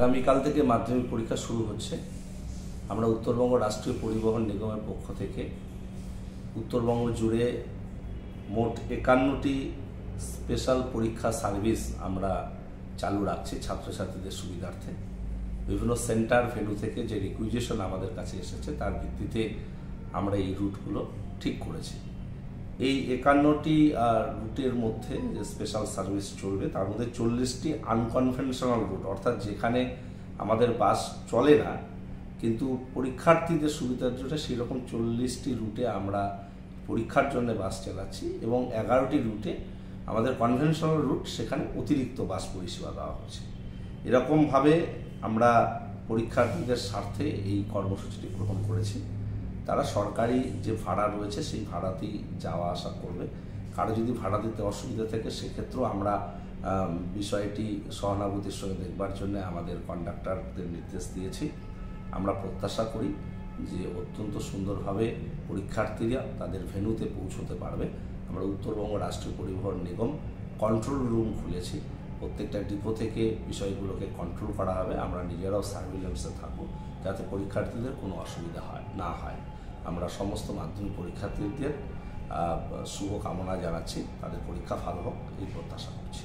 আগামীকাল থেকে মাধ্যমিক পরীক্ষা শুরু হচ্ছে। আমরা উত্তরবঙ্গ রাষ্ট্রীয় পরিবহন নিগমের পক্ষ থেকে উত্তরবঙ্গ জুড়ে মোট 51টি স্পেশাল পরীক্ষা সার্ভিস আমরা চালু রাখছি ছাত্রছাত্রীদের সুবিধার্থে। বিভিন্ন সেন্টার ভেন্যু থেকে যে রিকুইজিশন আমাদের কাছে এসেছে তার ভিত্তিতে আমরা এই রুটগুলো ঠিক করেছি। এই 51টি রুটের মধ্যে যে স্পেশাল সার্ভিস চলবে তার মধ্যে 40টি আনকনভেনশনাল রুট, অর্থাৎ যেখানে আমাদের বাস চলে না, কিন্তু পরীক্ষার্থীদের সুবিধার জন্য সেই রকম 40টি রুটে আমরা পরীক্ষার জন্য বাস চালাচ্ছি এবং 11টি রুটে আমাদের কনভেনশনাল রুট, সেখানে অতিরিক্ত বাস পরিষেবা দেওয়া হচ্ছে। এরকমভাবে আমরা পরীক্ষার্থীদের স্বার্থে এই কর্মসূচিটি গ্রহণ করেছি। তারা সরকারি যে ভাড়া রয়েছে সেই ভাড়াতেই যাওয়া আসা করবে। কারো যদি ভাড়া দিতে অসুবিধা থাকে সেক্ষেত্রেও আমরা বিষয়টি সহানুভূতির সঙ্গে দেখবার জন্য আমাদের কন্ডাক্টরদের নির্দেশ দিয়েছি। আমরা প্রত্যাশা করি যে অত্যন্ত সুন্দরভাবে পরীক্ষার্থীরা তাদের ভেন্যুতে পৌঁছতে পারবে। আমরা উত্তরবঙ্গ রাষ্ট্রীয় পরিবহন নিগম কন্ট্রোল রুম খুলেছি। প্রত্যেকটা ডিপো থেকে বিষয়গুলোকে কন্ট্রোল করা হবে। আমরা নিজেরাও সার্ভিলেন্সে থাকবো যাতে পরীক্ষার্থীদের কোনো অসুবিধা না হয়। আমরা সমস্ত মাধ্যমিক পরীক্ষার্থীদের শুভকামনা জানাচ্ছি, তাদের পরীক্ষা ভালো হোক এই প্রত্যাশা করছি।